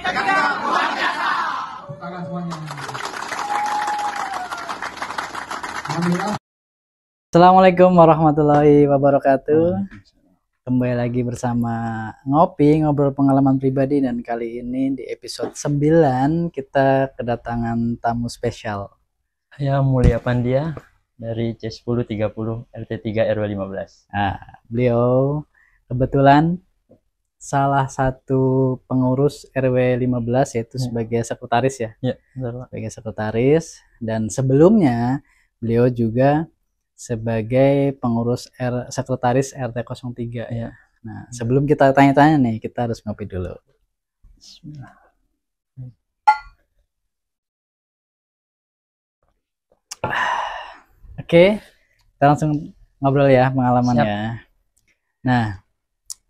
Tangan semuanya. Alhamdulillah. Assalamualaikum warahmatullahi wabarakatuh. Kembali lagi bersama ngobrol pengalaman pribadi, dan kali ini di episode 9 kita kedatangan tamu spesial. Saya Mulia Pandia dari C1030 RT3 RW 15. Nah, beliau kebetulan salah satu pengurus RW 15, yaitu sebagai sekretaris ya. Ya, benar, Pak. Sebagai sekretaris, dan sebelumnya beliau juga sebagai pengurus sekretaris RT03 ya. Nah, sebelum kita tanya-tanya nih, kita harus ngopi dulu. Bismillah. Oke, kita langsung ngobrol ya pengalamannya. Nah,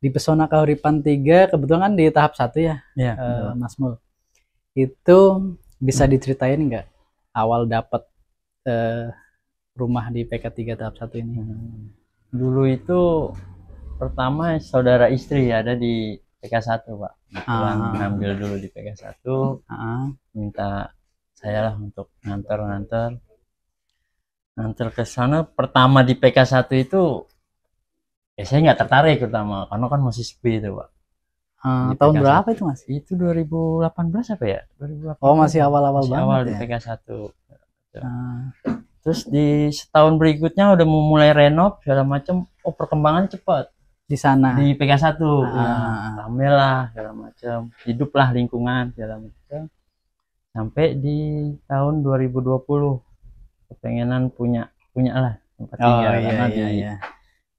di Pesona Kahuripan 3 kebetulan kan di tahap 1 ya, Ya, Mas Mul. Itu bisa diceritain nggak awal dapat rumah di PK3 tahap 1 ini? Dulu itu pertama saudara istri ada di PK1, Pak. Kebetulan ngambil dulu di PK1, minta saya lah untuk nganter ke sana. Pertama di PK1 itu saya nggak tertarik pertama, karena kan masih sepi itu, Pak. Tahun berapa itu, Mas? Itu 2018 apa ya? 2018. Oh, masih awal-awal Masih banget awal ya? di PK1. Terus di setahun berikutnya udah mau mulai renov segala macam. Oh, perkembangan cepat Di sana. di PK1. Ya, rame lah segala macam, hiduplah lingkungan segala macam, sampai di tahun 2020 kepengenan punya lah tempat tinggal. Karena di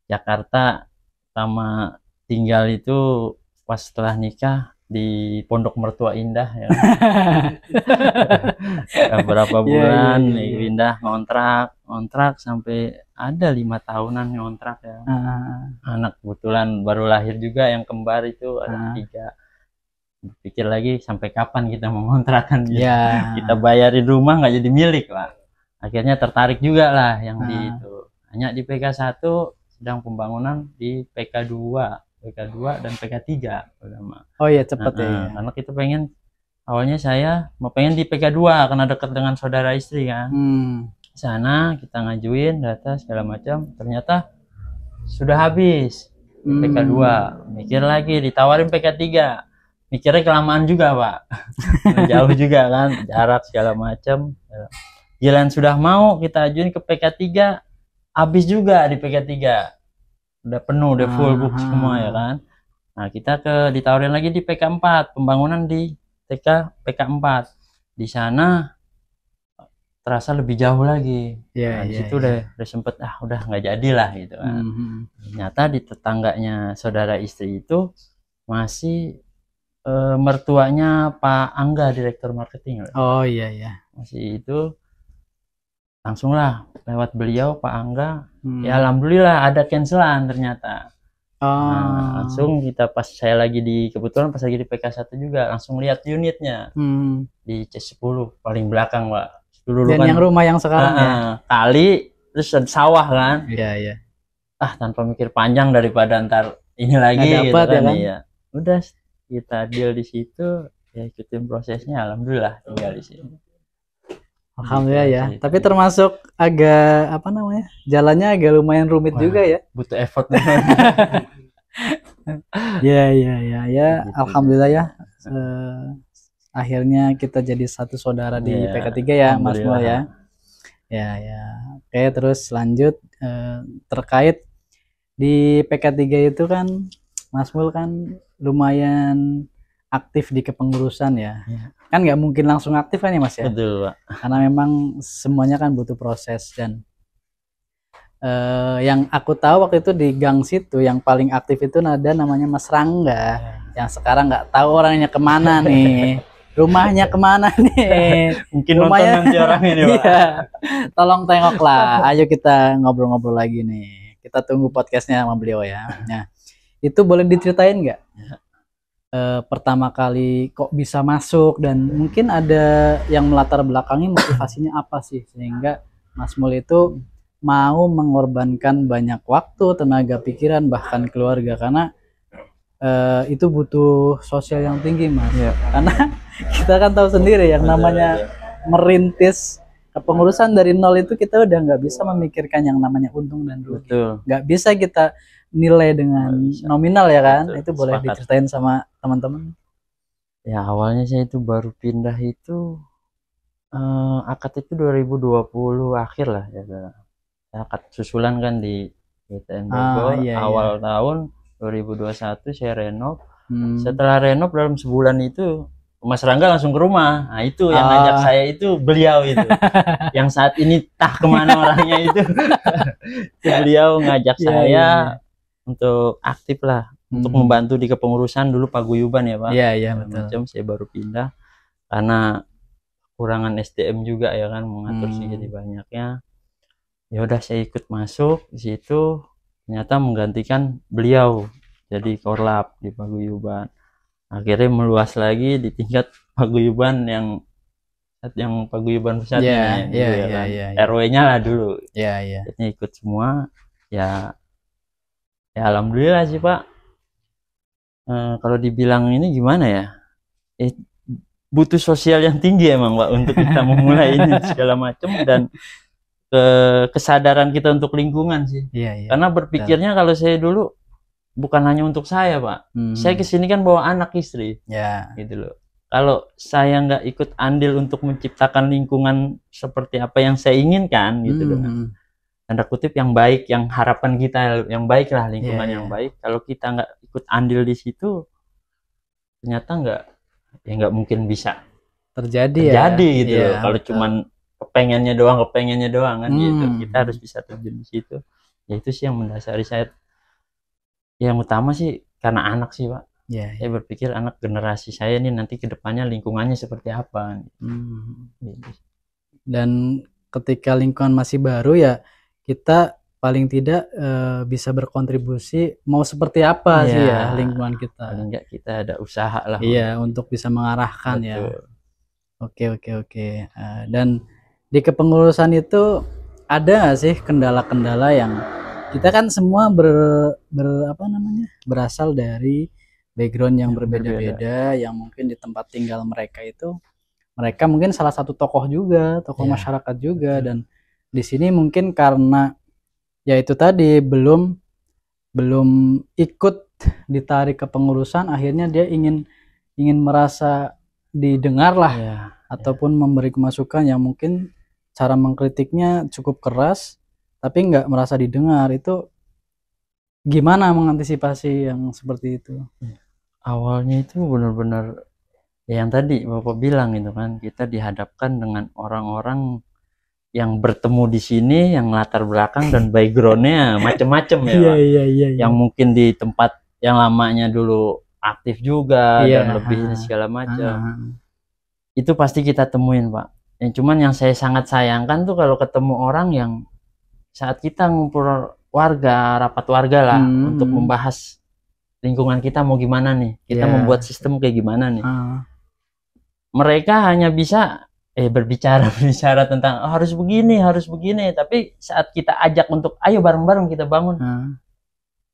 Jakarta sama tinggal itu pas setelah nikah di Pondok Mertua Indah ya. Berapa bulan pindah ngontrak sampai ada 5 tahunan ngontrak ya. Anak kebetulan baru lahir juga, yang kembar itu ada 3. Pikir lagi sampai kapan kita mengontrakan kita bayarin rumah nggak jadi milik, Pak. Akhirnya tertarik juga lah yang di itu. Hanya di PK1 sedang pembangunan di PK2 dan PK3 pertama. Oh iya, cepat ya. Karena kita pengen, awalnya saya mau pengen di PK2 karena dekat dengan saudara istri kan. Sana kita ngajuin data segala macam, ternyata sudah habis PK2. Mikir lagi, ditawarin PK3. Mikirnya kelamaan juga, Pak. Jauh juga kan, jarak segala macam. Jalan sudah mau kita ajuin ke PK3, habis juga di PK3. Udah penuh, udah full book semua ya kan. Nah, kita ditawarin lagi di PK4, pembangunan di PK4. Di sana terasa lebih jauh lagi. Di situ udah sempet udah nggak jadilah gitu kan. Ternyata di tetangganya saudara istri itu masih mertuanya Pak Angga, direktur marketing. Oh iya. Masih itu, langsunglah lewat beliau Pak Angga. Ya alhamdulillah ada cancelan ternyata. Langsung kita kebetulan pas lagi di PK1 juga langsung lihat unitnya di C10 paling belakang, Pak. Dulu dan kan yang rumah yang sekarang ya kali, terus ada sawah kan. Iya. Tanpa mikir panjang, daripada ntar ini lagi nggak dapat, gitu kan, ya. Udah kita deal di situ, ya ikutin prosesnya, alhamdulillah tinggal di sini. Alhamdulillah ya. Tapi termasuk agak jalannya agak lumayan rumit juga ya. Butuh effort. Ya. Gitu. Alhamdulillah ya. Akhirnya kita jadi satu saudara di PK3 ya, Mas Mul ya. Ya. Oke, terus lanjut terkait di PK3 itu kan Mas Mul kan lumayan aktif di kepengurusan ya. Kan nggak mungkin langsung aktif kan ya, Mas ya? Betul, Pak. Karena memang semuanya kan butuh proses, dan yang aku tahu waktu itu di gang situ yang paling aktif itu ada namanya Mas Rangga, yang sekarang nggak tahu orangnya kemana nih, rumahnya kemana nih. Mungkin rumahnya nonton nanti orang ini, Pak. Iya, tolong tengoklah. Ayo kita ngobrol-ngobrol lagi nih. Kita tunggu podcastnya sama beliau ya. Nah, itu boleh diceritain nggak? Pertama kali kok bisa masuk, dan mungkin ada yang melatar belakangi motivasinya apa sih sehingga Mas Mul itu mau mengorbankan banyak waktu, tenaga pikiran, bahkan keluarga, karena itu butuh sosial yang tinggi, Mas. Iya. Karena kita kan tahu sendiri yang namanya merintis kepengurusan dari nol itu kita udah nggak bisa memikirkan yang namanya untung dan rugi. Betul. Nggak bisa kita nilai dengan nominal ya kan. Betul, itu boleh sepakat. diceritain sama teman-teman. Ya awalnya saya itu baru pindah itu akad itu 2020 akhir lah ya. Akad susulan kan di ITN Bogor iya, awal tahun 2021 saya renov. Hmm. Setelah renov dalam sebulan itu Mas Rangga langsung ke rumah. Nah itu yang Ah. ngajak saya itu beliau itu. Yang saat ini tah kemana orangnya itu. Itu beliau ngajak Iya, saya iya. untuk aktif lah. Untuk Hmm. membantu di kepengurusan dulu paguyuban ya Pak. Iya, iya, Segala betul. macam saya baru pindah karena kurangan SDM juga ya kan mengatur sedikit banyaknya. Ya udah saya ikut masuk di situ, ternyata menggantikan beliau jadi korlap di paguyuban. Akhirnya meluas lagi di tingkat paguyuban yang paguyuban pusatnya Iya, dulu iya, kan. iya, iya. RW-nya lah dulu. Iya, iya. Jadinya ikut semua. Ya alhamdulillah sih Pak. Kalau dibilang ini gimana ya? Butuh sosial yang tinggi emang Pak untuk kita memulai ini segala macam dan kesadaran kita untuk lingkungan sih. Iya, iya. Karena berpikirnya kalau saya dulu bukan hanya untuk saya Pak. Hmm. Saya kesini kan bawa anak istri Ya. gitu loh. Kalau saya nggak ikut andil untuk menciptakan lingkungan seperti apa yang saya inginkan gitu loh. Hmm. Tanda kutip yang baik, yang harapan kita yang baik lah, lingkungan Iya, yang iya. baik. Kalau kita nggak ikut andil di situ, ternyata nggak mungkin bisa Terjadi terjadi ya. gitu Iya, loh. Kalau betul. cuman kepengennya doang kan gitu. Hmm. Kita harus bisa terjun di situ. Ya itu sih yang mendasari saya. Yang utama sih karena anak sih Pak. Iya, iya. Saya berpikir anak generasi saya nih nanti kedepannya lingkungannya seperti apa. Hmm. Gitu. Dan ketika lingkungan masih baru ya kita paling tidak bisa berkontribusi mau seperti apa sih Iya. ya lingkungan kita. Paling nggak kita ada usaha lah. Iya, untuk bisa mengarahkan ya. Betul. Oke. Dan di kepengurusan itu ada nggak sih kendala-kendala yang kita kan semua berasal dari background yang berbeda-beda, yang mungkin di tempat tinggal mereka itu mereka mungkin salah satu tokoh juga, tokoh Iya. masyarakat juga, dan di sini mungkin karena ya itu tadi belum ikut ditarik ke pengurusan, akhirnya dia ingin merasa didengar lah, Iya. ataupun memberi masukan yang mungkin cara mengkritiknya cukup keras tapi nggak merasa didengar. Itu gimana mengantisipasi yang seperti itu? Awalnya itu benar-benar ya yang tadi Bapak bilang itu kan, kita dihadapkan dengan orang-orang yang bertemu di sini yang latar belakang dan backgroundnya macem-macem ya Pak. Iya. Yang mungkin di tempat yang lamanya dulu aktif juga Iya, dan lebih segala macam. Ah. Itu pasti kita temuin Pak. Yang cuman yang saya sangat sayangkan tuh kalau ketemu orang yang saat kita ngumpul warga, rapat warga lah untuk membahas lingkungan kita mau gimana nih, kita Iya. membuat sistem kayak gimana nih. Ah. Mereka hanya bisa berbicara tentang harus begini, tapi saat kita ajak untuk ayo bareng-bareng kita bangun,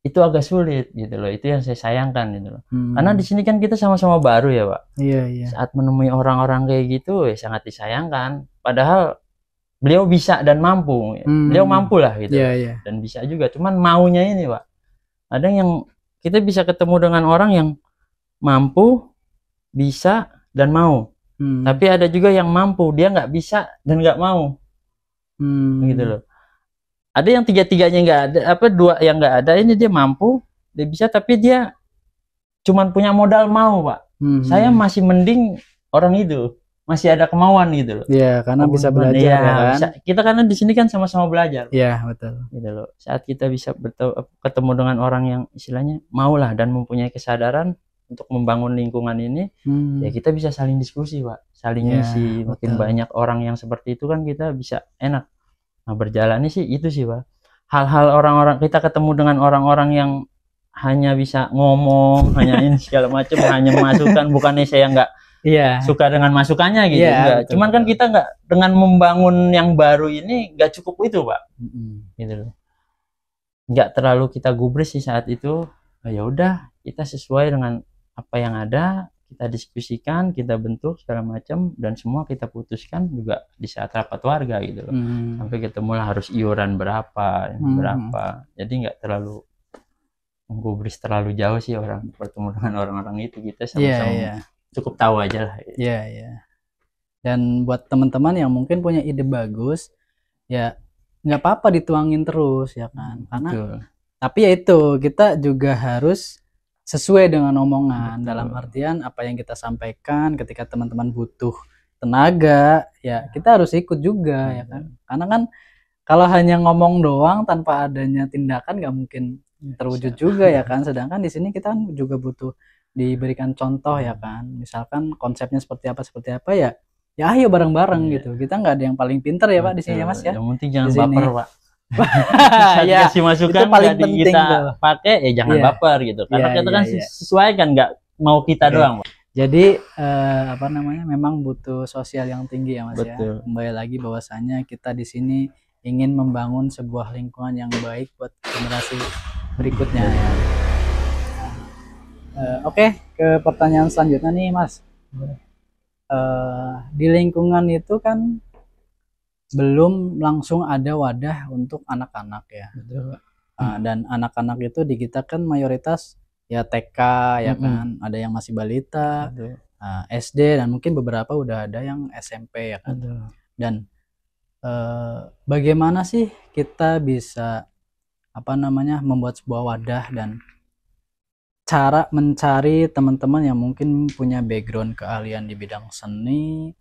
itu agak sulit gitu loh. Itu yang saya sayangkan gitu loh. Karena di sini kan kita sama-sama baru ya Pak. Iya. Saat menemui orang-orang kayak gitu sangat disayangkan. Padahal beliau bisa dan mampu. Beliau mampu lah gitu. Iya. Dan bisa juga. Cuman maunya ini Pak. Ada yang kita bisa ketemu dengan orang yang mampu, bisa dan mau. Tapi ada juga yang mampu, dia nggak bisa dan nggak mau. Gitu loh. Ada yang tiga-tiganya nggak ada, dua yang nggak ada, ini dia mampu, dia bisa, tapi dia cuman punya modal mau Pak. Saya masih mending orang itu masih ada kemauan gitu loh. Iya, karena bisa belajar ya kan. bisa. Kita karena di sini kan sama-sama belajar. Iya, betul. Gitu loh. Saat kita bisa ketemu dengan orang yang istilahnya maulah dan mempunyai kesadaran untuk membangun lingkungan ini, ya kita bisa saling diskusi Pak, saling ngisi. Makin banyak orang yang seperti itu kan kita bisa enak. Nah berjalannya sih itu sih Pak. Hal-hal orang-orang, kita ketemu dengan orang-orang yang hanya bisa ngomong, hanya ini segala macam, hanya masukan. Bukannya saya nggak suka dengan masukannya gitu, enggak. Cuman kan kita nggak, dengan membangun yang baru ini nggak cukup itu Pak. Gitu loh. Nggak terlalu kita gubris sih saat itu. Ya udah, kita sesuai dengan apa yang ada, kita diskusikan, kita bentuk segala macam, dan semua kita putuskan juga di saat rapat warga gitu loh. Sampai ketemulah harus iuran berapa, jadi nggak terlalu menggubris terlalu jauh sih orang bertemu dengan orang-orang itu, kita sama-sama cukup tahu aja lah gitu. Dan buat teman-teman yang mungkin punya ide bagus ya nggak apa-apa dituangin terus ya kan, karena tapi ya itu kita juga harus sesuai dengan omongan. Dalam artian apa yang kita sampaikan ketika teman-teman butuh tenaga ya kita harus ikut juga ya kan, karena kan kalau hanya ngomong doang tanpa adanya tindakan nggak mungkin terwujud juga ya kan. Sedangkan di sini kita kan juga butuh diberikan contoh ya kan, misalkan konsepnya seperti apa ya ayo bareng-bareng gitu. Kita nggak ada yang paling pinter ya Pak di sini ya Mas ya. Yang penting jangan baper Pak. Ya, kasih masukan itu paling penting kita tuh. pakai ya jangan baper gitu, karena kita kan sesuai kan, nggak mau kita doang Pak. Jadi apa namanya, memang butuh sosial yang tinggi ya Mas ya. Betul. Kembali lagi bahwasanya kita di sini ingin membangun sebuah lingkungan yang baik buat generasi berikutnya ya. Oke, ke pertanyaan selanjutnya nih Mas. Di lingkungan itu kan belum langsung ada wadah untuk anak-anak ya. Dan anak-anak itu di kita kan mayoritas ya TK ya kan, ada yang masih balita, SD, dan mungkin beberapa udah ada yang SMP ya kan. Dan bagaimana sih kita bisa apa namanya membuat sebuah wadah dan cara mencari teman-teman yang mungkin punya background keahlian di bidang seni,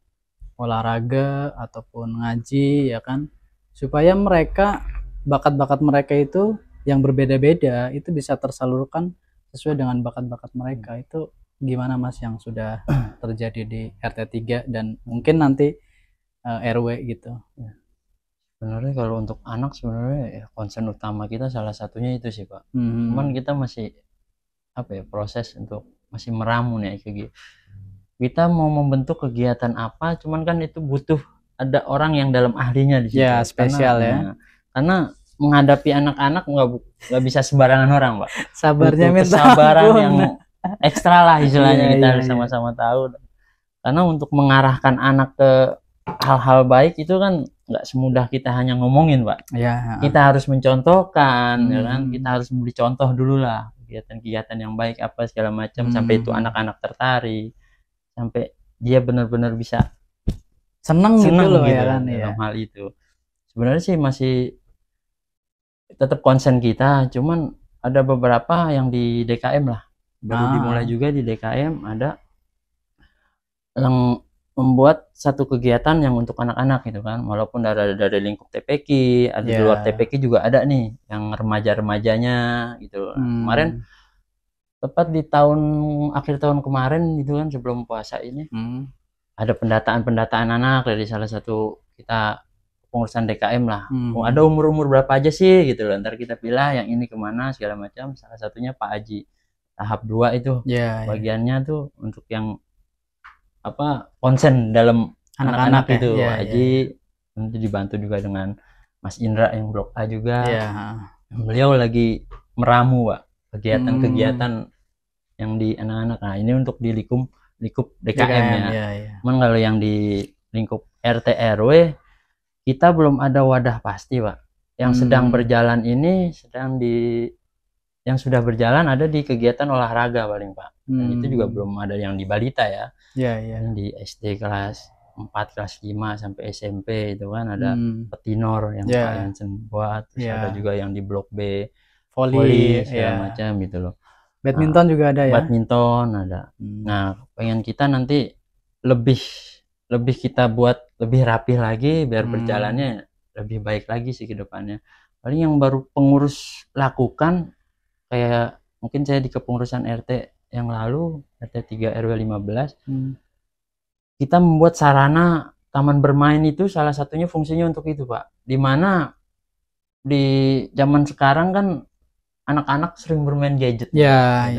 olahraga ataupun ngaji ya kan, supaya mereka bakat-bakat mereka itu yang berbeda-beda itu bisa tersalurkan sesuai dengan bakat-bakat mereka. Itu gimana Mas yang sudah terjadi di RT 3 dan mungkin nanti RW gitu? Sebenarnya kalau untuk anak sebenarnya ya, concern utama kita salah satunya itu sih Pak. Cuman kita masih proses untuk masih meramu nih kayak gitu. Kita mau membentuk kegiatan apa, cuman kan itu butuh ada orang yang dalam ahlinya di situ. Ya, spesial ya. Karena menghadapi anak-anak nggak bisa sembarangan orang Pak. Sabarnya butuh minta kesabaran ampun. yang ekstra lah istilahnya, kita harus iya. sama-sama tahu. Karena untuk mengarahkan anak ke hal-hal baik itu kan nggak semudah kita hanya ngomongin Pak. Ya. Kita harus mencontohkan, ya kan? Kita harus memberi contoh dulu lah, kegiatan-kegiatan yang baik apa segala macam, sampai itu anak-anak tertarik, sampai dia benar-benar bisa seneng gitu loh gitu ya kan dalam hal itu. Sebenarnya sih masih tetap konsen kita, cuman ada beberapa yang di DKM lah, baru dimulai juga di DKM, ada yang membuat satu kegiatan yang untuk anak-anak gitu kan, walaupun dari lingkup TPQ, ada di luar TPQ juga ada nih yang remaja-remajanya gitu. Kemarin tepat di akhir tahun kemarin gitu kan, sebelum puasa ini ada pendataan anak dari salah satu kita pengurusan DKM lah. Ada umur berapa aja sih gitu loh, ntar kita pilih yang ini kemana segala macam. Salah satunya Pak Haji tahap 2 itu bagiannya tuh untuk yang konsen dalam anak-anak itu Haji. Nanti dibantu juga dengan Mas Indra yang blok A juga. Beliau lagi meramu Pak kegiatan-kegiatan yang di anak-anak. Nah ini untuk di lingkup DKM ya. Cuman kalau yang di lingkup RT RW kita belum ada wadah pasti Pak. Yang sedang berjalan ini yang sudah berjalan ada di kegiatan olahraga paling Pak. Dan itu juga belum ada yang di balita ya. Yang di SD kelas 4, kelas 5 sampai SMP itu kan ada petinor yang Pak Jansen buat. Terus ada juga yang di blok B voli segala macam gitu loh. Badminton juga ada ya. Badminton ada. Nah, pengen kita nanti lebih kita buat lebih rapih lagi biar berjalannya lebih baik lagi sih ke depannya. Paling yang baru pengurus lakukan kayak mungkin saya di kepengurusan RT yang lalu, RT 3 RW 15, kita membuat sarana taman bermain itu salah satunya fungsinya untuk itu Pak. Dimana di zaman sekarang kan anak-anak sering bermain gadget. Ya.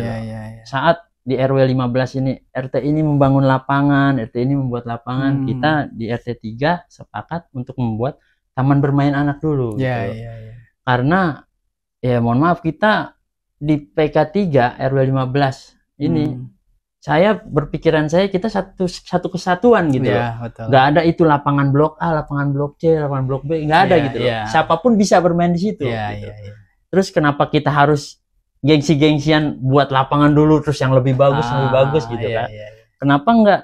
Saat di RW 15 ini, RT ini membangun lapangan, RT ini membuat lapangan, kita di RT 3 sepakat untuk membuat taman bermain anak dulu. Karena ya mohon maaf, kita di PK3 RW 15 ini saya berpikiran kita satu kesatuan gitu loh. Betul. Nggak ada itu lapangan blok A, lapangan blok C, lapangan blok B, nggak ada gitu loh. Siapapun bisa bermain di situ. Gitu. Terus kenapa kita harus gengsi-gengsian buat lapangan dulu terus yang lebih bagus gitu kan? Kenapa nggak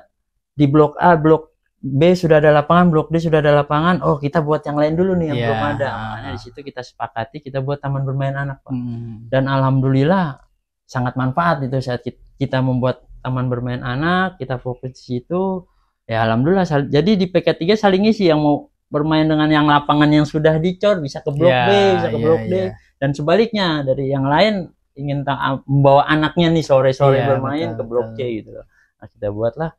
di blok A, blok B sudah ada lapangan, blok D sudah ada lapangan, oh kita buat yang lain dulu nih yang belum ada. Makanya di situ kita sepakati kita buat taman bermain anak, Pak. Dan alhamdulillah sangat manfaat itu saat kita membuat taman bermain anak, kita fokus di situ. Ya alhamdulillah. Jadi di PK3 saling isi, yang mau bermain dengan yang lapangan yang sudah dicor bisa ke blok B, bisa ke blok D, dan sebaliknya dari yang lain ingin membawa anaknya nih sore-sore bermain ke blok C gitu loh. Nah, kita buatlah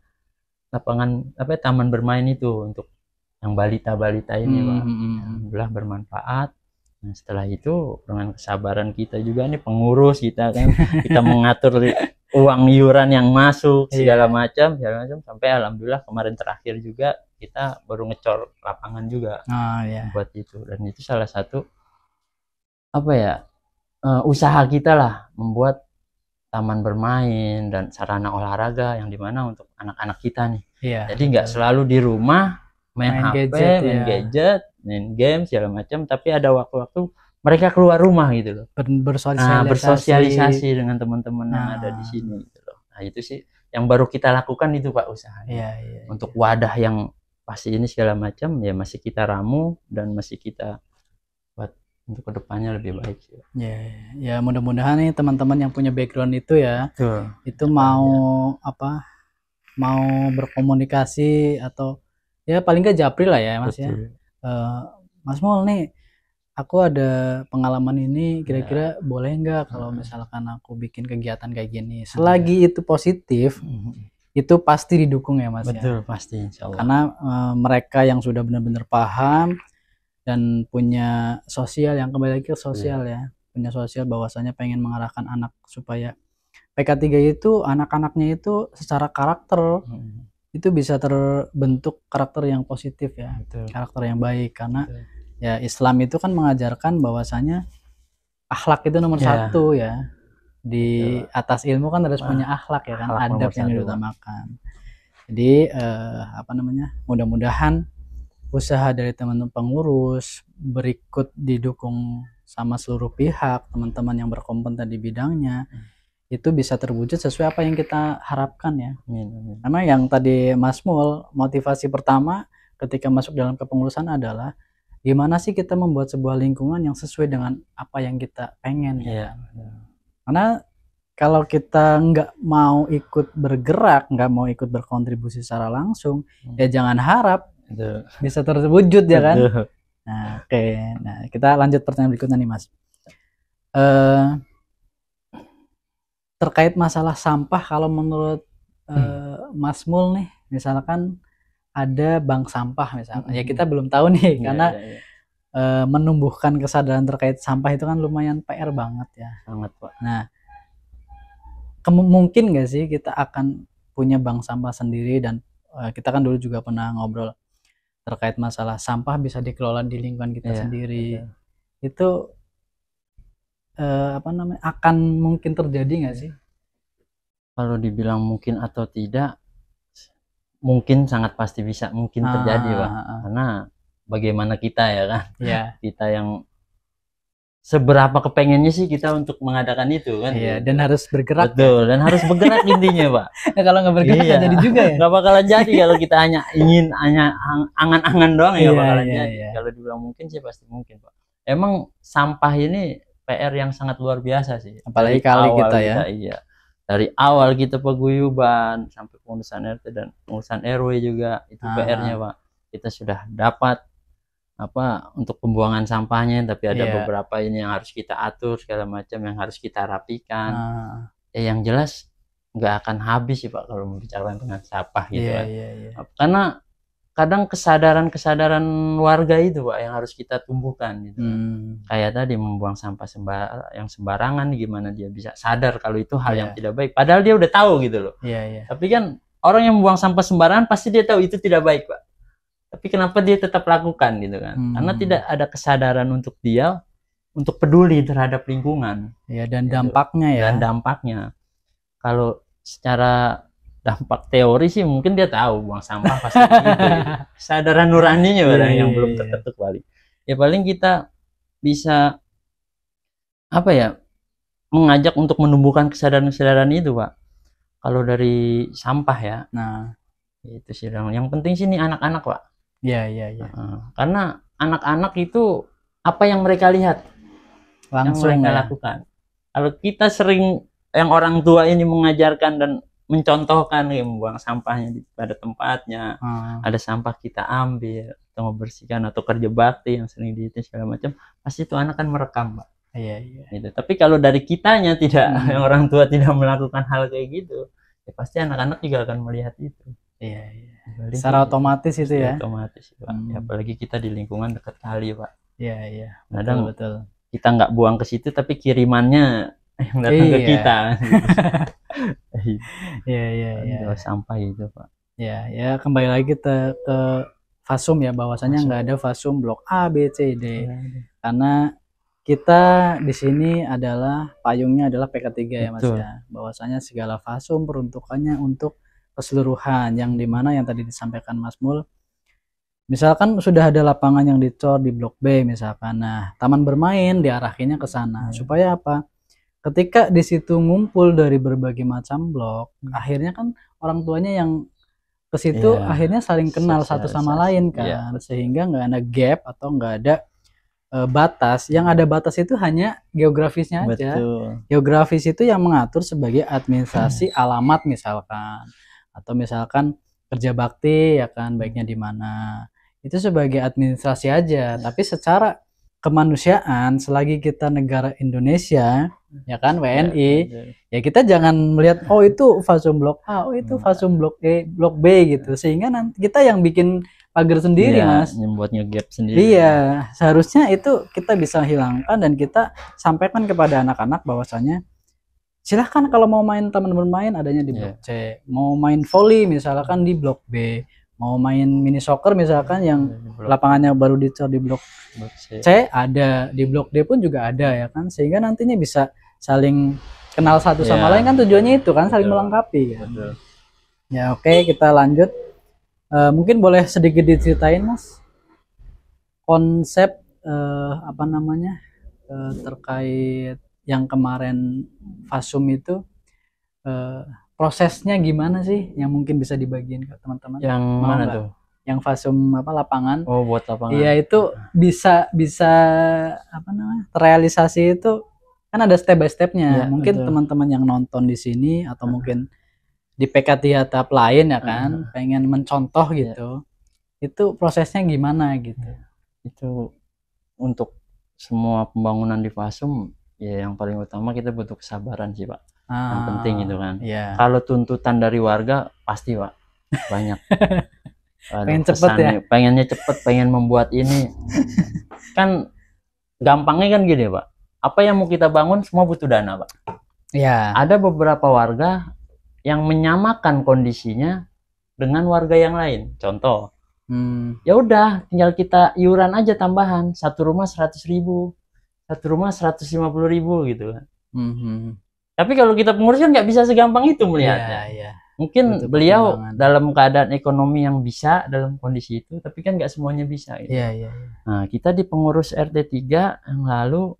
lapangan taman bermain itu untuk yang balita-balita ini, Pak. Alhamdulillah bermanfaat. Nah, setelah itu dengan kesabaran kita juga nih pengurus kita kan, kita mengatur uang iuran yang masuk segala macam sampai alhamdulillah kemarin terakhir juga kita baru ngecor lapangan juga buat itu. Dan itu salah satu usaha kita lah, membuat taman bermain dan sarana olahraga yang dimana untuk anak-anak kita nih. Jadi nggak selalu di rumah main HP, main gadget, main game segala macam, tapi ada waktu-waktu mereka keluar rumah gitu loh. Bersosialisasi dengan teman-teman yang ada di sini gitu loh. Nah, itu sih yang baru kita lakukan itu, Pak, usahanya. Untuk wadah yang pasti ini segala macam ya masih kita ramu dan masih kita buat untuk kedepannya lebih baik sih. Ya mudah-mudahan nih teman-teman yang punya background itu itu mau mau berkomunikasi atau ya paling nggak japri lah ya Mas. Mas Mul nih, aku ada pengalaman ini, kira-kira boleh nggak kalau misalkan aku bikin kegiatan kayak gini? Selagi itu positif, itu pasti didukung ya Mas. Betul, pasti insya Allah. Karena mereka yang sudah benar-benar paham dan punya sosial, yang kembali lagi ke sosial punya sosial bahwasanya pengen mengarahkan anak supaya PK3 itu anak-anaknya itu secara karakter itu bisa terbentuk karakter yang positif karakter yang baik, karena ya Islam itu kan mengajarkan bahwasanya akhlak itu nomor satu di atas ilmu kan harus punya akhlak kan, adab yang diutamakan. Jadi mudah-mudahan usaha dari teman-teman pengurus berikut didukung sama seluruh pihak, teman-teman yang berkompeten di bidangnya, itu bisa terwujud sesuai apa yang kita harapkan ya. Karena yang tadi Mas Mul, motivasi pertama ketika masuk dalam kepengurusan adalah gimana sih kita membuat sebuah lingkungan yang sesuai dengan apa yang kita pengen. Karena kalau kita nggak mau ikut bergerak, nggak mau ikut berkontribusi secara langsung, ya jangan harap bisa terwujud ya kan. Nah, nah kita lanjut pertanyaan berikutnya nih Mas. Terkait masalah sampah, kalau menurut Mas Mul nih, misalkan ada bank sampah misalkan, ya kita belum tahu nih karena menumbuhkan kesadaran terkait sampah itu kan lumayan PR banget ya. Sangat, Pak. Nah, mungkin nggak sih kita akan punya bank sampah sendiri, dan kita kan dulu juga pernah ngobrol terkait masalah sampah bisa dikelola di lingkungan kita sendiri. Itu akan mungkin terjadi nggak sih? Kalau dibilang mungkin atau tidak, mungkin sangat pasti bisa mungkin terjadi, Pak. Karena bagaimana kita ya kan, kita yang seberapa kepengennya sih kita untuk mengadakan itu kan. Dan harus bergerak. Betul, dan harus bergerak intinya, Pak. Kalau nggak bergerak nggak jadi juga ya. Nggak bakalan jadi kalau kita hanya angan-angan doang ya bakalan jadi. Kalau dibilang mungkin sih pasti mungkin, Pak. Emang sampah ini PR yang sangat luar biasa sih. Apalagi kali kita ya. Dari awal kita paguyuban sampai pengurusan RT dan pengurusan RW juga itu PR-nya, Pak. Kita sudah dapat untuk pembuangan sampahnya, tapi ada beberapa ini yang harus kita atur segala macam, yang harus kita rapikan. Yang jelas nggak akan habis sih, Pak, kalau membicarakan tentang sampah gitu kan. Karena kadang kesadaran warga itu, Pak, yang harus kita tumbuhkan gitu. Kayak tadi membuang sampah yang sembarangan, gimana dia bisa sadar kalau itu hal yang tidak baik, padahal dia udah tahu gitu loh. Tapi kan orang yang membuang sampah sembarangan pasti dia tahu itu tidak baik, Pak, tapi kenapa dia tetap lakukan gitu kan? Karena tidak ada kesadaran untuk dia untuk peduli terhadap lingkungan. Ya, dan dampaknya ya. Dan dampaknya, kalau secara dampak teori sih mungkin dia tahu buang sampah pasti gitu. Kesadaran nuraninya orang yang belum terketuk balik. Ya paling kita bisa apa ya, mengajak untuk menumbuhkan kesadaran itu, Pak. Kalau dari sampah ya. Nah, itu sih yang penting sih nih anak-anak, Pak. Iya. Karena anak-anak itu apa yang mereka lihat Langsung yang mereka lakukan. Kalau kita sering yang orang tua ini mengajarkan dan mencontohkan membuang sampahnya pada tempatnya, ada sampah kita ambil atau membersihkan atau kerja bakti yang sering dihitung segala macam, pasti itu anak kan merekam, Pak. Iya. Gitu. Tapi kalau dari kitanya tidak, yang orang tua tidak melakukan hal kayak gitu, ya pasti anak-anak juga akan melihat itu. Iya. Secara otomatis itu ya. Otomatis, Pak. Ya, apalagi kita di lingkungan dekat kali, Pak. Iya. Kadang betul. Kita nggak buang ke situ, tapi kirimannya yang datang ke kita. Iya. Sampah itu, Pak. Ya kembali lagi ke Fasum ya, bahwasanya nggak ada Fasum blok A, B, C, D. Karena kita di sini adalah payungnya adalah PK3 ya, Mas ya. Bahwasanya segala Fasum peruntukannya untuk keseluruhan, yang dimana yang tadi disampaikan Mas Mul. Misalkan sudah ada lapangan yang dicor di blok B misalkan, nah taman bermain diarahinnya ke sana supaya apa? Ketika di situ ngumpul dari berbagai macam blok, akhirnya kan orang tuanya yang ke situ akhirnya saling kenal satu sama lain kan, sehingga nggak ada gap atau nggak ada batas. Yang ada batas itu hanya geografisnya aja. Betul. Geografis itu yang mengatur sebagai administrasi alamat misalkan, atau misalkan kerja bakti ya kan, baiknya di mana. Itu sebagai administrasi aja, tapi secara kemanusiaan selagi kita negara Indonesia ya kan, WNI, ya kita jangan melihat oh itu Fasum blok A, oh itu Fasum blok E, blok B gitu, sehingga nanti kita yang bikin pagar sendiri, Mas, membuat nge-gap sendiri. Iya, seharusnya itu kita bisa hilangkan dan kita sampaikan kepada anak-anak bahwasanya silahkan kalau mau main taman bermain adanya di blok C, mau main volley misalkan di blok B, mau main mini soccer misalkan yang lapangannya baru dicor di blok C ada, di blok D pun juga ada ya kan, sehingga nantinya bisa saling kenal satu sama lain kan, tujuannya itu kan saling melengkapi kan. Ya oke, kita lanjut. Mungkin boleh sedikit diceritain, Mas, konsep apa namanya terkait yang kemarin Fasum itu, prosesnya gimana sih yang mungkin bisa dibagiin ke teman-teman? Yang mana tuh? Yang Fasum apa, lapangan? Oh, buat lapangan. Iya, itu bisa apa namanya, terrealisasi itu kan ada step by stepnya. Mungkin teman-teman yang nonton di sini atau mungkin di PK3 tahap lain ya kan, pengen mencontoh gitu. Itu prosesnya gimana gitu? Itu untuk semua pembangunan di Fasum ya, yang paling utama kita butuh kesabaran sih, Pak. Yang penting itu kan. Kalau tuntutan dari warga pasti, Pak, banyak. Pengen cepet ya, pengennya cepet, pengen membuat ini kan gampangnya kan gini, Pak, apa yang mau kita bangun semua butuh dana, Pak. Ada beberapa warga yang menyamakan kondisinya dengan warga yang lain. Contoh, ya udah tinggal kita iuran aja tambahan, satu rumah 100.000, satu rumah 150.000 gitu kan. Tapi kalau kita pengurus kan nggak bisa segampang itu melihatnya. Mungkin betul, beliau dalam keadaan ekonomi yang bisa dalam kondisi itu, tapi kan nggak semuanya bisa gitu. Nah, kita di pengurus RT 3 yang lalu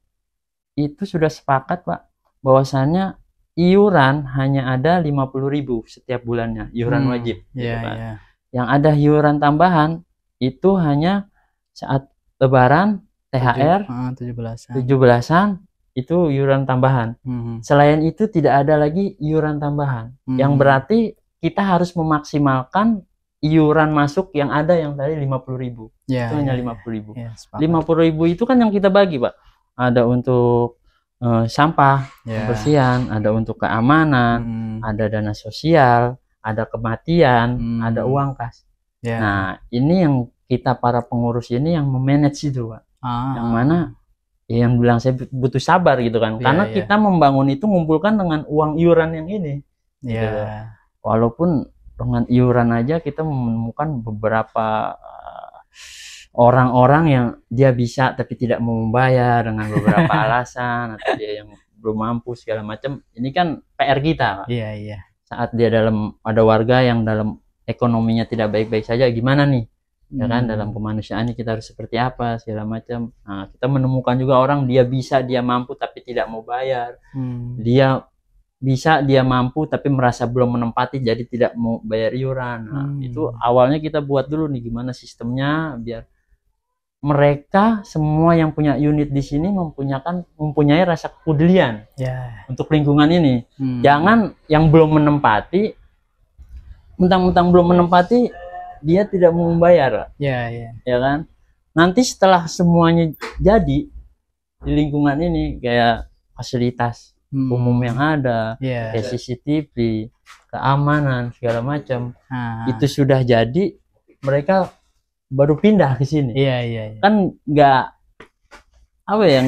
itu sudah sepakat, Pak, bahwasannya iuran hanya ada 50.000 setiap bulannya, iuran wajib gitu kan. Yang ada iuran tambahan itu hanya saat Lebaran, THR, 17-an itu iuran tambahan. Selain itu tidak ada lagi iuran tambahan. Yang berarti kita harus memaksimalkan iuran masuk yang ada, yang tadi 50.000. Itu hanya 50.000. 50.000 itu kan yang kita bagi, Pak. Ada untuk sampah, kebersihan, ada untuk keamanan, ada dana sosial, ada kematian, ada uang kas. Nah, ini yang kita para pengurus ini yang memanage itu, Pak. Yang mana yang bilang saya butuh sabar gitu kan, karena kita membangun itu ngumpulkan dengan uang iuran yang ini. Walaupun dengan iuran aja kita menemukan beberapa orang-orang yang dia bisa tapi tidak mau membayar dengan beberapa alasan, atau dia yang belum mampu segala macam. Ini kan PR kita, Pak. Iya, iya. Saat dia ada warga yang dalam ekonominya tidak baik-baik saja, gimana nih? Ya kan, dalam kemanusiaan kita harus seperti apa segala macam. Nah, kita menemukan juga orang dia bisa, dia mampu tapi tidak mau bayar. Dia bisa, dia mampu tapi merasa belum menempati jadi tidak mau bayar iuran. Nah, itu awalnya kita buat dulu nih gimana sistemnya biar mereka semua yang punya unit di sini mempunyai rasa kepedulian untuk lingkungan ini. Jangan yang belum menempati, mentang-mentang belum menempati dia tidak mau membayar. Ya kan? Nanti setelah semuanya jadi di lingkungan ini, kayak fasilitas umum yang ada, kayak CCTV, keamanan segala macam, itu sudah jadi, mereka baru pindah ke sini. Kan nggak apa ya,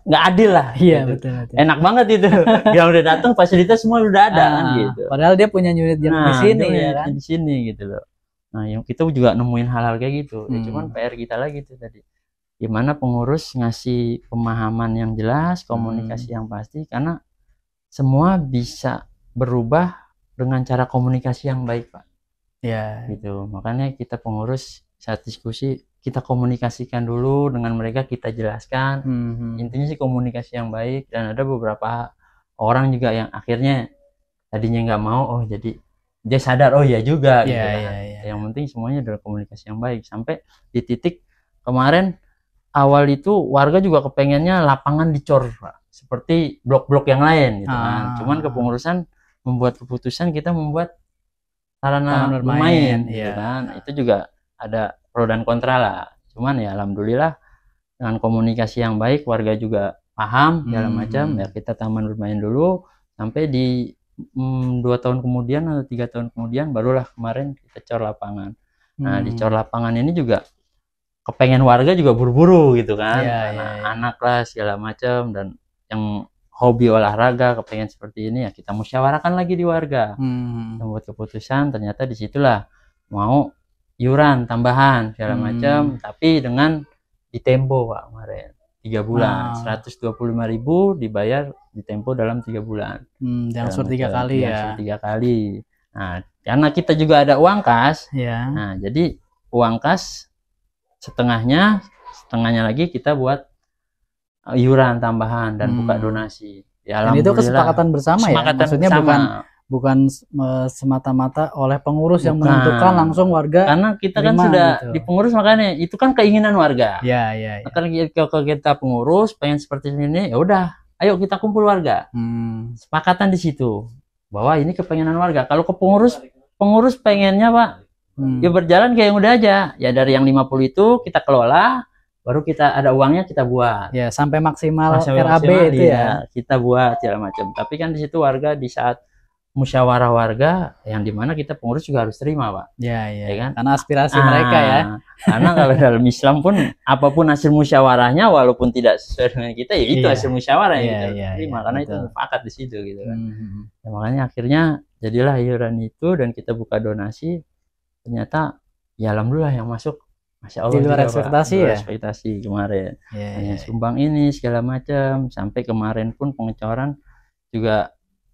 nggak adil lah. Gitu. Betul. Enak banget itu. Yang udah datang fasilitas semua udah ada kan gitu. Padahal dia punya unit yang di sini ya kan. Di sini gitu loh. Nah, yang kita juga nemuin hal-hal kayak gitu. Ya, cuman PR kita lagi tuh tadi. Gimana pengurus ngasih pemahaman yang jelas, komunikasi yang pasti, karena semua bisa berubah dengan cara komunikasi yang baik, Pak. Gitu. Makanya kita pengurus saat diskusi kita komunikasikan dulu dengan mereka, kita jelaskan. Intinya sih komunikasi yang baik, dan ada beberapa orang juga yang akhirnya tadinya nggak mau, oh jadi dia sadar, oh ya juga gitu kan. Yang penting semuanya adalah komunikasi yang baik, sampai di titik kemarin awal itu warga juga kepengennya lapangan dicor, Pak, seperti blok-blok yang lain gitu kan. Cuman kepengurusan membuat keputusan kita membuat sarana bermain gitu kan. Itu juga ada pro dan kontra lah. Cuman ya alhamdulillah dengan komunikasi yang baik, warga juga paham segala macam. Ya kita taman bermain dulu sampai di 2 tahun kemudian atau 3 tahun kemudian barulah kemarin kita cor lapangan. Nah, di cor lapangan ini juga kepengen warga juga buru-buru gitu kan. Anak-anak lah segala macam, dan yang hobi olahraga kepengen seperti ini, ya kita musyawarahkan lagi di warga. Membuat keputusan, ternyata disitulah mau iuran tambahan segala macam, tapi dengan ditempo, Pak, kemarin 3 bulan 125.000 dibayar ditempo dalam 3 bulan. Diangsur 3 kali ya. 3 kali. Nah, karena kita juga ada uang kas. Nah, jadi uang kas setengahnya lagi kita buat iuran tambahan dan buka donasi. Ya, dan itu kesepakatan bersama ya. Maksudnya bersama. bukan semata-mata oleh pengurus yang menentukan, langsung warga. Karena kita kan sudah gitu. Di pengurus, makanya itu kan keinginan warga. Karena kalau kita pengurus pengen seperti ini, ya udah, ayo kita kumpul warga. Sepakatan di situ bahwa ini kepengenan warga. Kalau ke pengurus pengennya, Pak, ya berjalan kayak yang udah aja. Ya dari yang 50 itu kita kelola, baru kita ada uangnya kita buat. Ya sampai maksimal RAB itu ya. Kita buat segala macam. Tapi kan di situ warga di saat musyawarah warga, yang dimana kita pengurus juga harus terima, Pak. Ya kan? Karena aspirasi mereka ya. Karena kalau dalam Islam pun apapun hasil musyawarahnya, walaupun tidak sesuai dengan kita, ya itu hasil musyawarah yang kita terima. Karena itu mufakat di situ gitu kan. Ya, makanya akhirnya jadilah iuran itu, dan kita buka donasi. Ternyata ya alhamdulillah yang masuk, masya Allah, di luar ekspektasi ya. Ekspektasi kemarin. Sumbang ini segala macam, sampai kemarin pun pengecoran juga.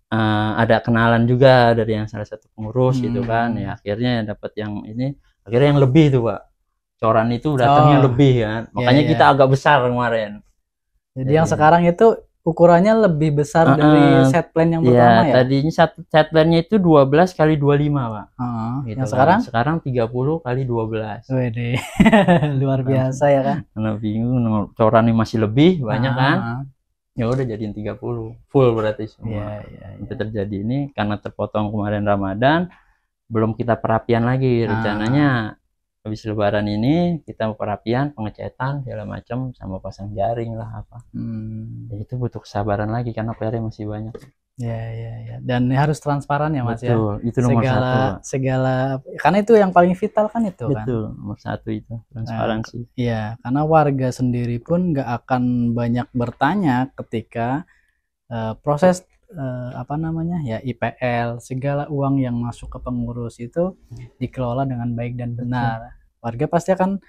Ada kenalan juga dari yang salah satu pengurus gitu kan, ya akhirnya dapat yang ini, akhirnya yang lebih tuh, Pak, coran itu datangnya lebih kan, makanya kita agak besar kemarin. Jadi yang sekarang itu ukurannya lebih besar dari set plan yang pertama ya. Tadinya set plannya itu 12 kali 25, Pak. Gitu yang kan. Sekarang 30 kali 12. Wede. Luar biasa ya kan. Karena bingung, corannya masih lebih banyak kan. Ya udah jadiin 30 full berarti semua. Itu terjadi ini karena terpotong kemarin Ramadan, belum kita perapian lagi. Rencananya habis lebaran ini kita perapian, pengecetan segala macam, sama pasang jaring lah apa. Ya itu butuh kesabaran lagi karena PR masih banyak. Dan harus transparan ya, Mas. Betul, ya. Itu nomor segala karena itu yang paling vital kan itu. Betul, kan. Nomor 1 itu transparansi. Iya, karena warga sendiri pun nggak akan banyak bertanya ketika proses IPL, segala uang yang masuk ke pengurus itu dikelola dengan baik dan benar. Warga pasti akan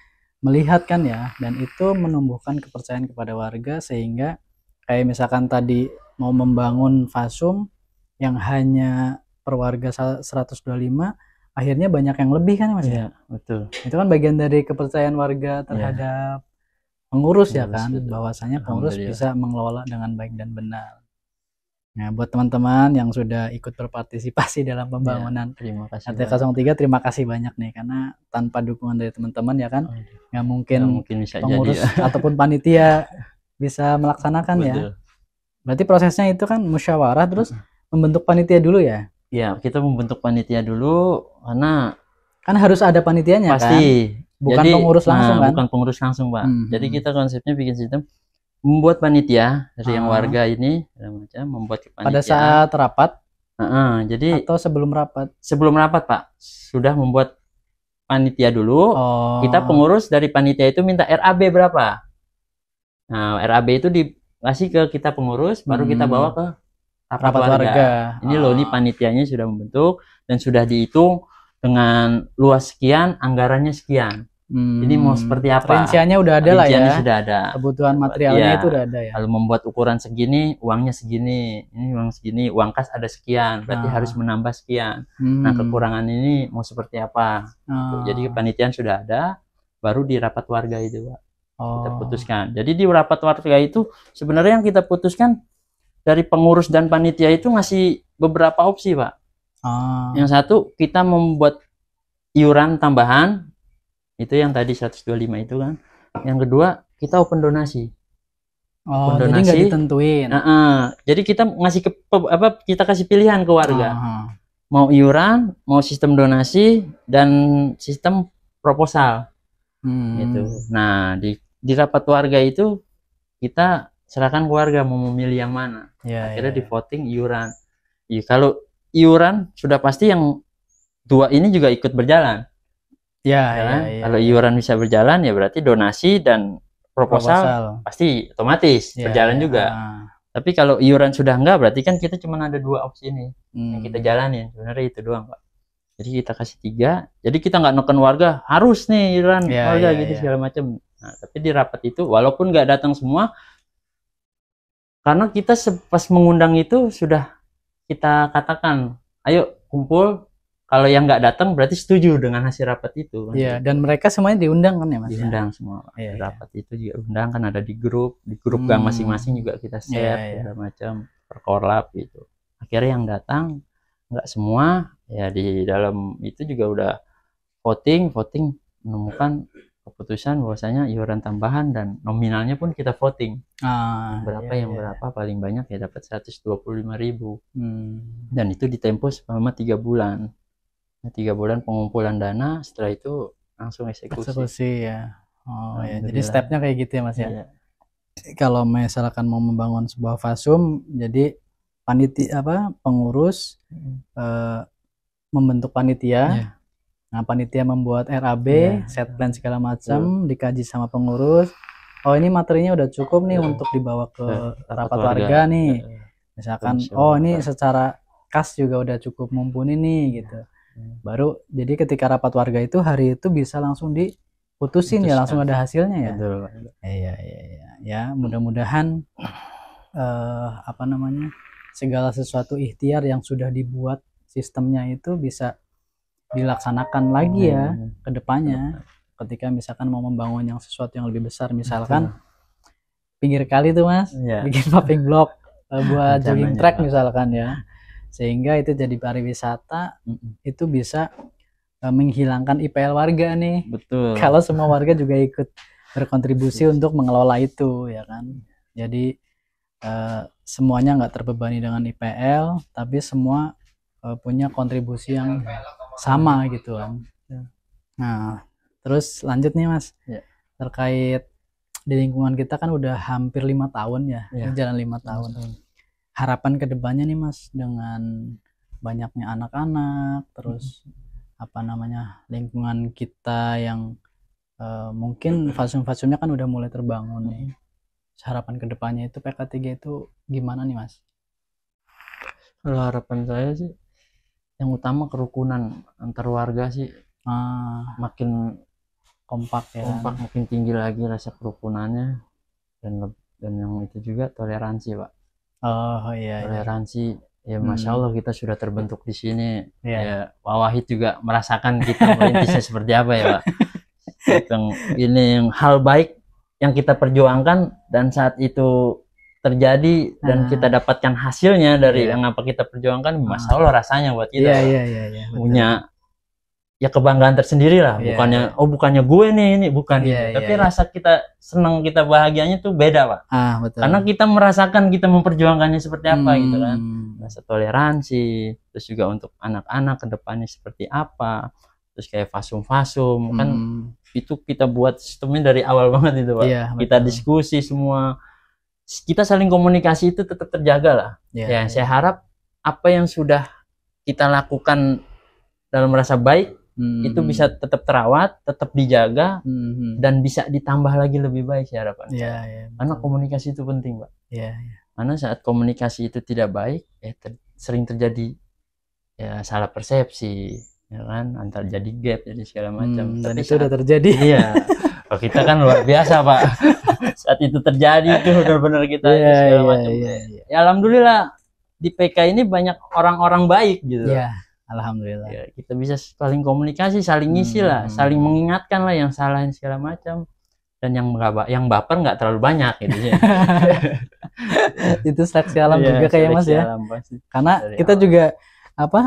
melihat kan ya, dan itu menumbuhkan kepercayaan kepada warga, sehingga kayak misalkan tadi mau membangun fasum yang hanya per warga 125, akhirnya banyak yang lebih kan Mas ya. Iya, betul. Itu kan bagian dari kepercayaan warga terhadap pengurus ya Pengurus, kan, betul. bahwasanya pengurus Alhamdulillah. bisa mengelola dengan baik dan benar. Nah, buat teman-teman yang sudah ikut berpartisipasi dalam pembangunan Terima kasih. RT 03, terima kasih banyak nih, karena tanpa dukungan dari teman-teman ya kan, nggak mungkin bisa pengurus jadi ya. ataupun panitia bisa melaksanakan ya. Betul. Berarti prosesnya itu kan musyawarah terus membentuk panitia dulu ya. Ya, kita membentuk panitia dulu karena Kan harus ada panitianya kan. pasti. Bukan Jadi, pengurus langsung kan. Bukan pengurus langsung, Pak. Hmm. Jadi kita konsepnya bikin sistem membuat panitia dari yang Ah. warga ini macam membuat panitia. Pada saat rapat jadi atau sebelum rapat? sebelum rapat, Pak, sudah membuat panitia dulu. Oh. Kita pengurus dari panitia itu minta RAB berapa. Nah, RAB itu dikasih ke kita pengurus, baru kita bawa ke rapat warga. Ini loh, ini panitianya sudah membentuk dan sudah dihitung dengan luas sekian, anggarannya sekian. Ini mau seperti apa? Rinciannya udah ada lah ya. Rinciannya sudah ada. Kebutuhan materialnya itu udah ada ya. Kalau membuat ukuran segini, uangnya segini. Ini uang segini, uang kas ada sekian. Berarti harus menambah sekian. Nah, kekurangan ini mau seperti apa? Jadi kepanitiaan sudah ada, baru di rapat warga itu, Pak. Kita putuskan. Jadi di rapat warga itu sebenarnya yang kita putuskan dari pengurus dan panitia itu ngasih beberapa opsi, Pak. Yang satu, kita membuat iuran tambahan. Itu yang tadi 125 itu kan. Yang kedua, kita open donasi. Jadi nggak ditentuin. Jadi kita ngasih kita kasih pilihan ke warga. Mau iuran, mau sistem donasi, dan sistem proposal. Gitu. Nah, di rapat warga itu kita serahkan ke warga mau memilih yang mana. Akhirnya di voting iuran. Kalau iuran sudah pasti yang dua ini juga ikut berjalan. Kalau iuran bisa berjalan ya berarti donasi dan proposal pasti otomatis berjalan juga. Tapi kalau iuran sudah enggak, berarti kan kita cuma ada dua opsi ini yang kita jalanin. Sebenarnya itu doang, Pak. Jadi kita kasih 3. Jadi kita nggak neken warga harus nih iuran warga gitu segala macam. Nah, tapi di rapat itu walaupun nggak datang semua, karena kita pas mengundang itu sudah kita katakan, ayo kumpul. Kalau yang nggak datang berarti setuju dengan hasil rapat itu. Iya, dan mereka semuanya diundang kan ya Mas? Diundang semua. Rapat itu juga undang kan, ada di grup gang masing-masing juga kita share segala macam, perkorlap gitu. Akhirnya yang datang nggak semua, ya di dalam itu juga udah voting menemukan keputusan bahwasanya iuran tambahan dan nominalnya pun kita voting. Berapa paling banyak ya dapat 125.000. Dan itu ditempo selama 3 bulan. 3 bulan pengumpulan dana, setelah itu langsung eksekusi ya. Jadi stepnya kayak gitu ya Mas ya. Kalau misalkan mau membangun sebuah fasum, jadi pengurus membentuk panitia. Nah, panitia membuat RAB, set plan segala macam, dikaji sama pengurus. Ini materinya udah cukup nih untuk dibawa ke rapat warga nih. Misalkan ini secara kas juga udah cukup mumpuni nih gitu. Baru jadi ketika rapat warga itu hari itu bisa langsung diputusin ya, langsung ada hasilnya ya. Ya mudah-mudahan segala sesuatu ikhtiar yang sudah dibuat sistemnya itu bisa dilaksanakan lagi ya ke depannya. Ketika misalkan mau membangun yang sesuatu yang lebih besar, misalkan pinggir kali tuh Mas, bikin paving block buat jogging track misalkan ya. Sehingga itu jadi pariwisata, itu bisa menghilangkan IPL warga nih. Betul. Kalau semua warga juga ikut berkontribusi untuk mengelola itu ya kan. Jadi semuanya nggak terbebani dengan IPL, tapi semua punya kontribusi yang sama gitu kan. Nah, terus lanjut nih Mas, terkait di lingkungan kita kan udah hampir 5 tahun ya, jalan 5 tahun. Harapan kedepannya nih Mas, dengan banyaknya anak-anak, terus lingkungan kita yang mungkin fasum-fasumnya kan udah mulai terbangun nih. Harapan kedepannya itu PK3 itu gimana nih Mas? Kalau harapan saya sih yang utama kerukunan antar warga sih makin kompak ya. kompak, makin tinggi lagi rasa kerukunannya, dan yang itu juga toleransi Pak. Oh iya. Toleransi ya, Masya Allah kita sudah terbentuk di sini. Iya. Ya Pak Wahid juga merasakan kita merintisnya seperti apa ya Pak. Ini yang hal baik yang kita perjuangkan, dan saat itu terjadi dan kita dapatkan hasilnya dari yang apa kita perjuangkan, Masya Allah rasanya buat kita Iya. punya ya kebanggaan tersendiri lah. Bukannya gue nih ini bukan gitu. Tapi rasa kita senang, kita bahagianya tuh beda Pak. Betul. Karena kita merasakan kita memperjuangkannya seperti apa gitu kan. Rasa toleransi, terus juga untuk anak-anak ke depannya seperti apa. Terus kayak fasum-fasum kan itu kita buat sistemnya dari awal banget itu Pak. Kita diskusi semua. Kita saling komunikasi itu tetap terjaga lah. Saya harap apa yang sudah kita lakukan dalam rasa baik itu bisa tetap terawat, tetap dijaga, dan bisa ditambah lagi lebih baik saya harapkan. Karena komunikasi itu penting Pak. Karena saat komunikasi itu tidak baik, sering terjadi ya salah persepsi, ya kan, antar jadi gap, jadi segala macam. Dan itu udah terjadi. Iya. Kalau kita kan luar biasa Pak. Saat itu terjadi itu benar-benar kita segala macam. Ya alhamdulillah di PK ini banyak orang-orang baik gitu. Alhamdulillah. Ya, kita bisa saling komunikasi, saling ngisi lah, saling mengingatkan lah yang salah segala macam. Dan yang baper nggak terlalu banyak gitu ya. Itu seleksi alam juga kayak Mas ya. Karena dari kita awal juga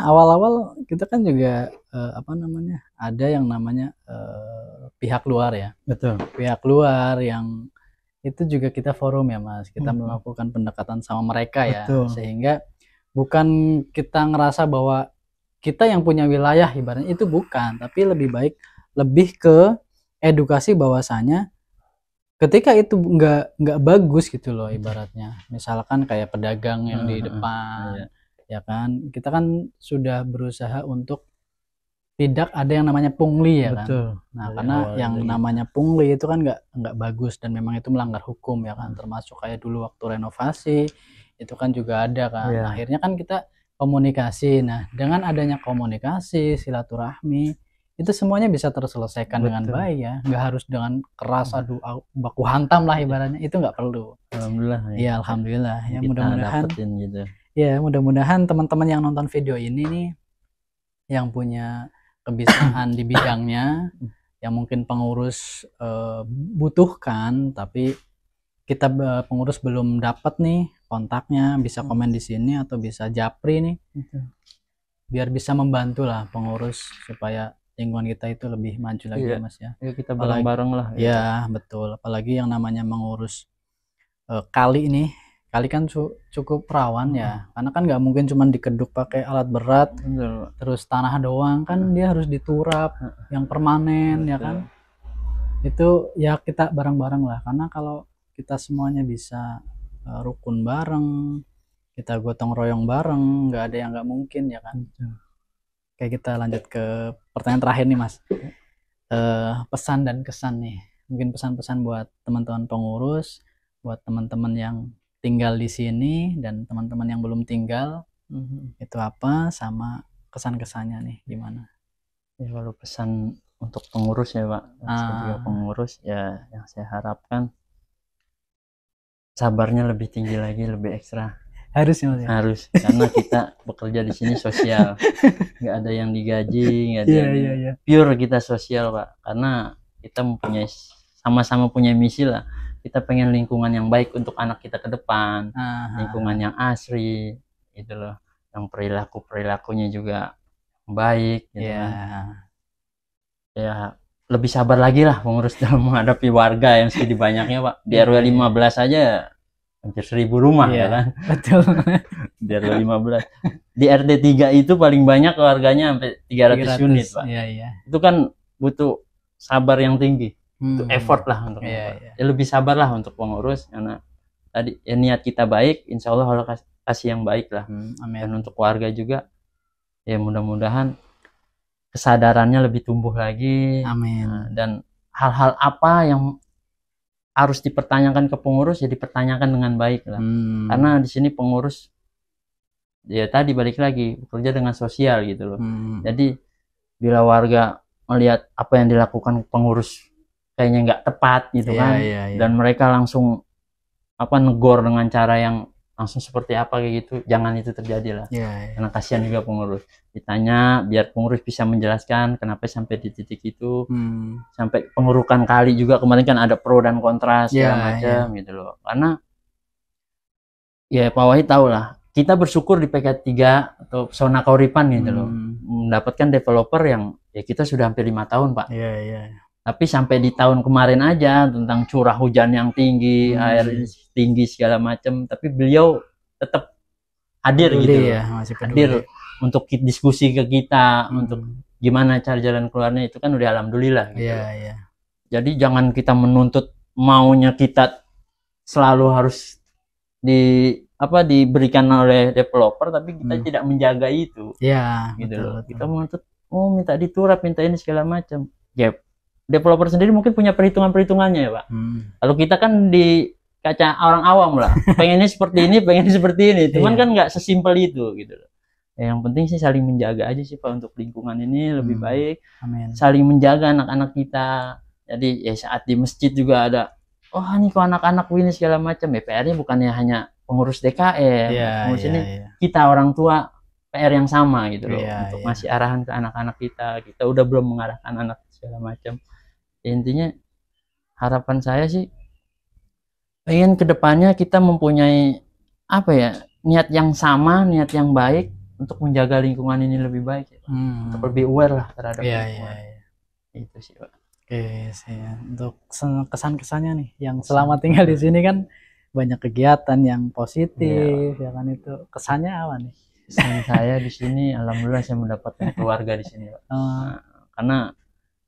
awal-awal kita kan juga ada yang namanya pihak luar ya. Betul. Pihak luar yang itu juga kita forum ya Mas. Kita melakukan pendekatan sama mereka ya. Sehingga bukan kita ngerasa bahwa kita yang punya wilayah ibaratnya, itu bukan, tapi lebih ke edukasi bahwasanya ketika itu nggak bagus gitu loh ibaratnya. Misalkan kayak pedagang yang di depan, ya kan, kita kan sudah berusaha untuk tidak ada yang namanya pungli ya kan. Nah karena yang namanya pungli itu kan nggak bagus, dan memang itu melanggar hukum ya kan. Termasuk kayak dulu waktu renovasi itu kan juga ada kan. Akhirnya kan kita komunikasi. Nah dengan adanya komunikasi, silaturahmi, itu semuanya bisa terselesaikan dengan baik ya. Nggak harus dengan keras, baku hantam lah ibaratnya, itu nggak perlu. Alhamdulillah ya. Alhamdulillah ya, mudah-mudahan gitu. Ya mudah-mudahan teman-teman yang nonton video ini nih, yang punya kebiasaan di bidangnya, yang mungkin pengurus butuhkan, tapi kita pengurus belum dapat nih kontaknya, bisa komen di sini atau bisa japri nih, biar bisa membantu lah pengurus supaya lingkungan kita itu lebih maju lagi Mas ya. Kita bareng-bareng lah. Ya betul, apalagi yang namanya mengurus kali ini. Kali kan cukup rawan ya, karena kan nggak mungkin cuma dikeduk pakai alat berat, terus tanah doang kan, dia harus diturap yang permanen ya kan. Itu ya kita bareng-bareng lah, karena kalau kita semuanya bisa rukun bareng, kita gotong royong bareng, nggak ada yang nggak mungkin ya kan. Kayak kita lanjut ke pertanyaan terakhir nih Mas, pesan dan kesan nih, mungkin pesan-pesan buat teman-teman pengurus, buat teman-teman yang tinggal di sini dan teman-teman yang belum tinggal, itu apa, sama kesan-kesannya nih gimana? Ya kalau pesan untuk pengurus ya Pak, sebagai pengurus ya yang saya harapkan sabarnya lebih tinggi lagi, lebih ekstra. Harus ya Mas ya? Harus, karena kita bekerja di sini sosial, nggak ada yang digaji, nggak ada pure kita sosial Pak, karena kita mempunyai sama-sama punya misi lah. Kita pengen lingkungan yang baik untuk anak kita ke depan, lingkungan yang asri, gitu loh, yang perilakunya juga baik, gitu kan. Ya lebih sabar lagi lah pengurus dalam menghadapi warga yang sedikit banyaknya Pak. Di RW 15 aja hampir 1000 rumah ya kan. Betul. Di RW 15. Di RT 3 itu paling banyak warganya sampai 300 unit Pak. Itu kan butuh sabar yang tinggi. Itu effort lah untuk ya lebih sabar lah untuk pengurus, karena tadi ya niat kita baik, insya Allah kasih yang baik lah. Amin. Dan untuk warga juga ya mudah-mudahan kesadarannya lebih tumbuh lagi. Amin. Dan hal-hal apa yang harus dipertanyakan ke pengurus ya dipertanyakan dengan baik lah. Karena di sini pengurus ya tadi balik lagi bekerja dengan sosial gitu loh. Jadi bila warga melihat apa yang dilakukan pengurus kayaknya nggak tepat gitu Iya, kan. iya, iya. Dan mereka langsung negor dengan cara yang langsung seperti apa kayak gitu. Jangan itu terjadi lah. Iya, iya. Karena kasihan juga pengurus. Ditanya biar pengurus bisa menjelaskan kenapa sampai di titik itu. Sampai pengurukan kali juga kemarin kan ada pro dan kontra segala macam gitu loh. Karena ya Pak Wahid tahu lah, kita bersyukur di PK3 atau Pesona Kauripan gitu loh, mendapatkan developer yang ya kita sudah hampir 5 tahun Pak. Iya, iya. Tapi sampai di tahun kemarin aja tentang curah hujan yang tinggi, air tinggi segala macam, tapi beliau tetap hadir gitu loh. Ya, masih hadir untuk diskusi ke kita, untuk gimana cara jalan keluarnya, itu kan udah alhamdulillah gitu. Iya, iya. Jadi jangan kita menuntut maunya kita selalu harus diberikan oleh developer, tapi kita tidak menjaga itu. Iya, gitu betul, loh. betul. Kita menuntut minta diturap, minta ini segala macam. Ya, developer sendiri mungkin punya perhitungannya ya Pak. Kalau kita kan di kaca orang awam lah, pengennya seperti ini, pengennya seperti ini. Cuman kan nggak sesimpel itu gitu loh. Ya, yang penting sih saling menjaga aja sih Pak, untuk lingkungan ini lebih baik. Amin. Saling menjaga anak-anak kita. Jadi ya saat di masjid juga ada, ini kok anak-anak ini segala macam. Ya PR-nya bukannya hanya pengurus DKM, pengurus ini kita orang tua PR yang sama gitu loh, untuk ngasih arahan ke anak-anak kita. Kita udah belum mengarahkan anak segala macam. Intinya harapan saya sih pengen kedepannya kita mempunyai niat yang sama, niat yang baik untuk menjaga lingkungan ini lebih baik, untuk lebih aware lah terhadap lingkungan. Itu sih Pak. Oke sih. Untuk kesan-kesannya nih, yang selama tinggal di sini kan banyak kegiatan yang positif, ya kan, itu kesannya apa nih? Kesan saya di sini, alhamdulillah saya mendapatkan keluarga di sini Pak. Karena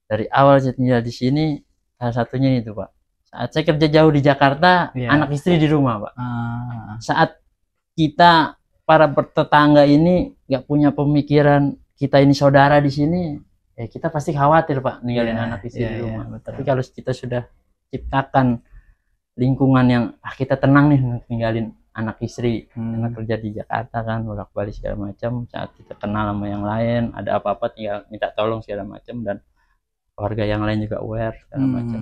dari awal saya tinggal di sini, salah satunya itu Pak. Saat saya kerja jauh di Jakarta, anak istri di rumah Pak. Saat kita para bertetangga ini nggak punya pemikiran kita ini saudara di sini, ya kita pasti khawatir Pak ninggalin anak istri di rumah. Tapi kalau kita sudah ciptakan lingkungan yang kita tenang nih ninggalin anak istri, anak kerja di Jakarta kan bolak-balik segala macam, saat kita kenal sama yang lain, ada apa-apa tinggal minta tolong segala macam, dan keluarga yang lain juga aware segala macam.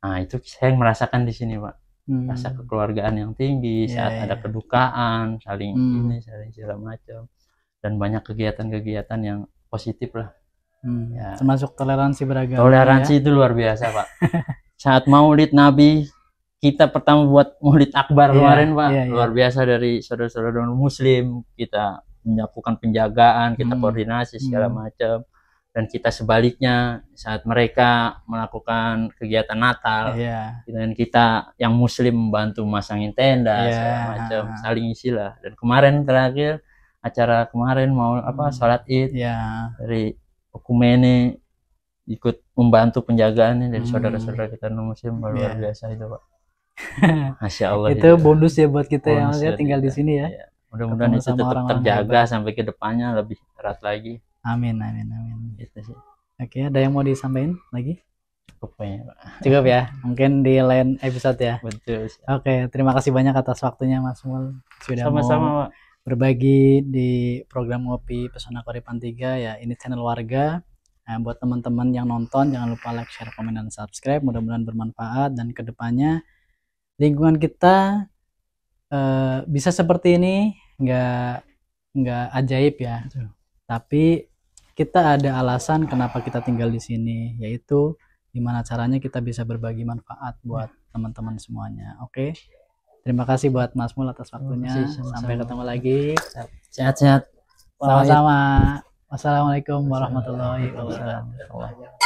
Nah itu saya merasakan di sini Pak, rasa kekeluargaan yang tinggi saat ada kedukaan, saling ini, saling segala macam, dan banyak kegiatan-kegiatan yang positif lah. Termasuk toleransi beragama. Toleransi itu luar biasa Pak. Saat Maulid Nabi, kita pertama buat Maulid Akbar kemarin Pak, luar biasa dari saudara-saudara Muslim, kita melakukan penjagaan, kita koordinasi segala macam. Dan kita sebaliknya saat mereka melakukan kegiatan Natal, dan kita yang Muslim membantu masangin tenda segala macam, saling isi lah. Dan kemarin terakhir acara kemarin mau sholat Id, dari Okumene ikut membantu penjagaannya dari saudara-saudara kita non Muslim, luar biasa itu Pak. Masya Allah. Itu bonus ya buat kita yang tinggal di sini ya. Mudah-mudahan itu tetap terjaga sampai ke depannya lebih erat lagi. Amin, amin, amin. Gitu sih. Oke, ada yang mau disampaikan lagi? Cukup ya Pak. Cukup ya, mungkin di lain episode ya. Betul. Oke, terima kasih banyak atas waktunya Mas Mul, sudah sama-sama mau Pak berbagi di program Ngopi Pesona Kauripan 3 ya. Ini channel warga. Nah, buat teman-teman yang nonton, jangan lupa like, share, komen, dan subscribe. Mudah-mudahan bermanfaat, dan kedepannya lingkungan kita bisa seperti ini, nggak ajaib ya. Tapi kita ada alasan kenapa kita tinggal di sini, yaitu gimana caranya kita bisa berbagi manfaat buat teman-teman semuanya. Oke. Terima kasih buat Mas Mul atas waktunya. Sampai ketemu lagi. Sehat-sehat. Sama-sama. Wassalamualaikum warahmatullahi wabarakatuh.